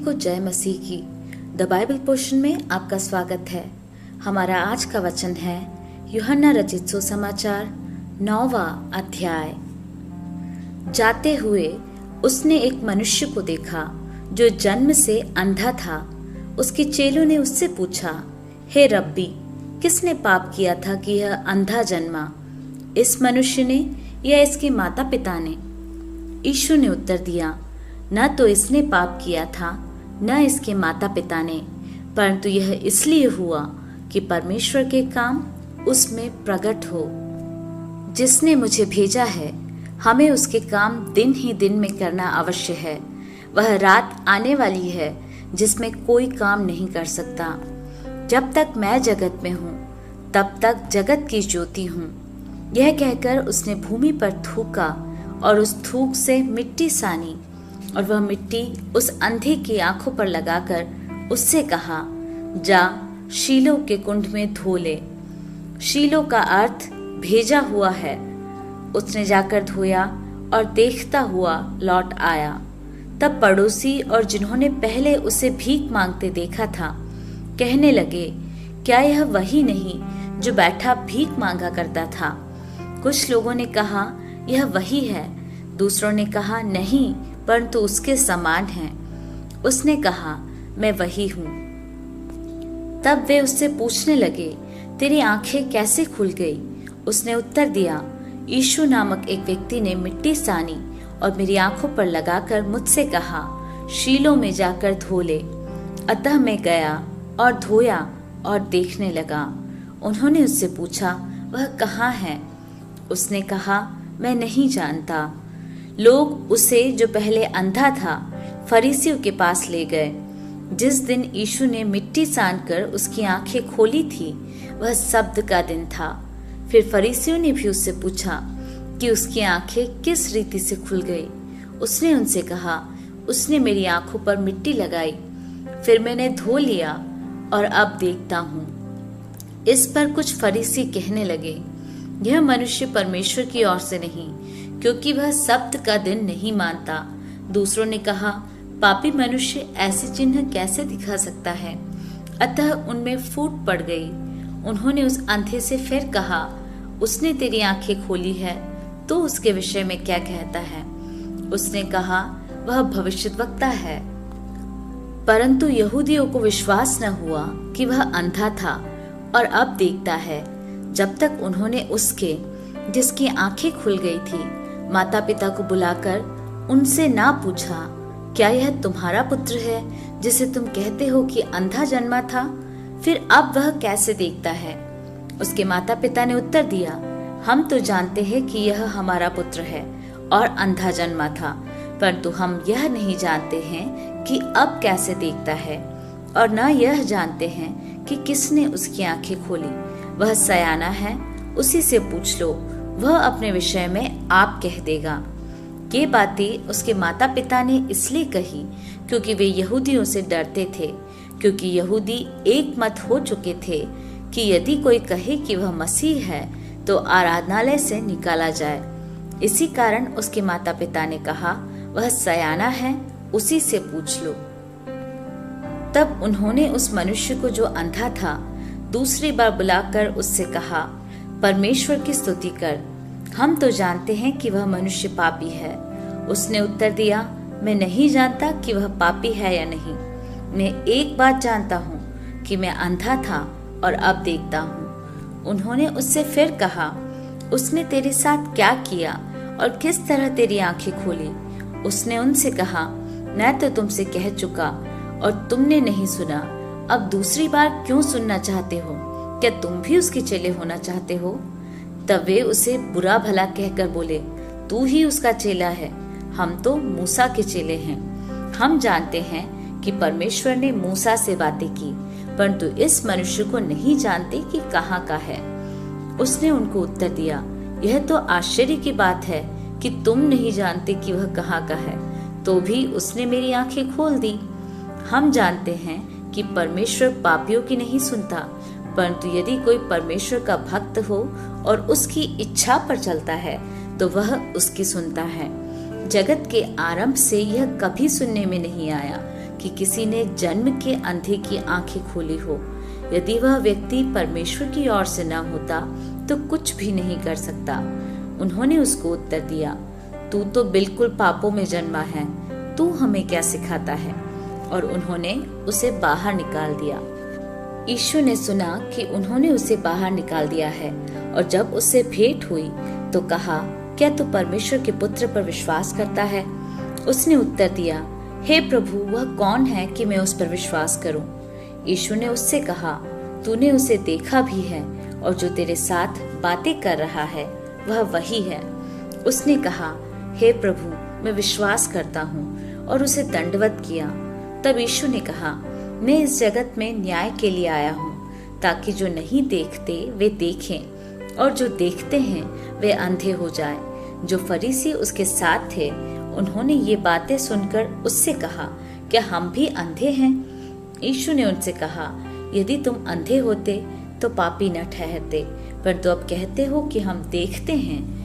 को जय मसीह की। द बाइबल पोर्शन में आपका स्वागत है। हमारा आज का वचन है यूहन्ना रचित सुसमाचार 9वां अध्याय। जाते हुए उसने एक मनुष्य को देखा जो जन्म से अंधा था। उसके चेलों ने उससे पूछा, हे रब्बी, किसने पाप किया था कि यह अंधा जन्मा, इस मनुष्य ने या इसके माता पिता ने? यीशु ने उत्तर दिया, न तो इसने पाप किया था न इसके माता पिता ने, परंतु यह इसलिए हुआ कि परमेश्वर के काम उसमें प्रकट हो। जिसने मुझे भेजा है, हमें उसके काम दिन ही दिन में करना अवश्य है। वह रात आने वाली है जिसमें कोई काम नहीं कर सकता। जब तक मैं जगत में हूँ तब तक जगत की ज्योति हूँ। यह कहकर उसने भूमि पर थूका और उस थूक से मिट्टी सानी, और वह मिट्टी उस अंधे की आंखों पर लगाकर उससे कहा, जा शीलो के कुंड में धो ले। शीलो का अर्थ भेजा हुआ है। उसने जाकर धोया और देखता हुआ लौट आया। तब पड़ोसी और जिन्होंने पहले उसे भीख मांगते देखा था कहने लगे, क्या यह वही नहीं जो बैठा भीख मांगा करता था? कुछ लोगों ने कहा, यह वही है। दूसरों ने कहा, नहीं, परंतु उसके समान है। उसने कहा, मैं वही हूँ। तब वे उससे पूछने लगे, तेरी आंखें कैसे खुल गई? उसने उत्तर दिया, यीशु नामक एक व्यक्ति ने मिट्टी सानी और मेरी आंखों पर लगाकर मुझसे कहा, शीलो में जाकर धो ले। अतः मैं गया और धोया और देखने लगा। उन्होंने उससे पूछा, वह कहाँ है? उसने कहा, मैं नहीं जानता। लोग उसे, जो पहले अंधा था, फरीसियों के पास ले गए। जिस दिन यीशु ने मिट्टी सानकर उसकी आंखें खोली थी, वह सब्त का दिन था। फिर फरीसियों ने भी उससे पूछा कि उसकी आंखें किस रीति से खुल गई। उसने उनसे कहा, उसने मेरी आंखों पर मिट्टी लगाई, फिर मैंने धो लिया और अब देखता हूँ। इस पर कुछ फरीसी कहने लगे, यह मनुष्य परमेश्वर की ओर से नहीं, क्योंकि वह सब्त का दिन नहीं मानता। दूसरों ने कहा, पापी मनुष्य ऐसे चिन्ह कैसे दिखा सकता है? अतः उनमें फूट पड़ गई। उन्होंने उस अंधे से फिर कहा, उसने तेरी आंखें खोली है, तो उसके विषय में क्या कहता है? उसने कहा, वह भविष्यद्वक्ता है। परंतु यहूदियों को विश्वास न हुआ कि वह अंधा था और अब देखता है, जब तक उन्होंने उसके, जिसकी आंखें खुल गई थी, माता पिता को बुलाकर उनसे ना पूछा, क्या यह तुम्हारा पुत्र है जिसे तुम कहते हो कि अंधा जन्मा था? फिर अब वह कैसे देखता है? उसके माता पिता ने उत्तर दिया, हम तो जानते हैं कि यह हमारा पुत्र है और अंधा जन्मा था, परंतु हम यह नहीं जानते हैं कि अब कैसे देखता है, और न यह जानते हैं कि किसने उसकी आंखें खोली। वह सयाना है, उसी से पूछ लो, वह अपने विषय में आप कह देगा। ये बातें उसके माता पिता ने इसलिए कही क्योंकि वे यहूदियों से डरते थे, क्योंकि यहूदी एक मत हो चुके थे कि यदि कोई कहे कि वह मसीह है तो आराधनालय से निकाला जाए। इसी कारण उसके माता पिता ने कहा, वह सयाना है, उसी से पूछ लो। तब उन्होंने उस मनुष्य को जो अंधा था दूसरी बार बुलाकर उससे कहा, परमेश्वर की स्तुति कर, हम तो जानते हैं कि वह मनुष्य पापी है। उसने उत्तर दिया, मैं नहीं जानता कि वह पापी है या नहीं। मैं एक बात जानता हूँ कि मैं अंधा था और अब देखता हूँ। उन्होंने उससे फिर कहा, उसने तेरे साथ क्या किया और किस तरह तेरी आंखें खोली? उसने उनसे कहा, मैं तो तुमसे कह चुका और तुमने नहीं सुना, अब दूसरी बार क्यों सुनना चाहते हो? क्या तुम भी उसके चेले होना चाहते हो? तब वे उसे बुरा भला कहकर बोले, तू ही उसका चेला है, हम तो मूसा के चेले हैं। हम जानते हैं कि परमेश्वर ने मूसा से बातें की, परंतु इस मनुष्य को नहीं जानते कि कहाँ का है। उसने उनको उत्तर दिया, यह तो आश्चर्य की बात है कि तुम नहीं जानते कि वह कहाँ का है, तो भी उसने मेरी आंखें खोल दी। हम जानते हैं कि परमेश्वर पापियों की नहीं सुनता, परंतु यदि कोई परमेश्वर का भक्त हो और उसकी इच्छा पर चलता है तो वह उसकी सुनता है। जगत के आरंभ से यह कभी सुनने में नहीं आया कि किसी ने जन्म के अंधे की आंखें खोली हो। यदि वह व्यक्ति परमेश्वर की ओर से न होता तो कुछ भी नहीं कर सकता। उन्होंने उसको उत्तर दिया, तू तो बिल्कुल पापों में जन्मा है, तू हमें क्या सिखाता है? और उन्होंने उसे बाहर निकाल दिया। यीशु ने सुना कि उन्होंने उसे बाहर निकाल दिया है, और जब उससे भेंट हुई तो कहा, क्या तू परमेश्वर के पुत्र पर विश्वास करता है? उसने उत्तर दिया, हे प्रभु, वह कौन है कि मैं उस पर विश्वास करूं? यीशु ने उससे कहा, तूने उसे देखा भी है, और जो तेरे साथ बातें कर रहा है वह वही है। उसने कहा, हे प्रभु, मैं विश्वास करता हूँ, और उसे दंडवत किया। तब यीशु ने कहा, मैं इस जगत में न्याय के लिए आया हूँ, ताकि जो नहीं देखते वे देखें, और जो देखते हैं वे अंधे हो जाएं। जो फरीसी उसके साथ थे उन्होंने ये बातें सुनकर उससे कहा, क्या हम भी अंधे हैं? यीशु ने उनसे कहा, यदि तुम अंधे होते तो पापी न ठहरते, परंतु अब कहते हो कि हम देखते हैं,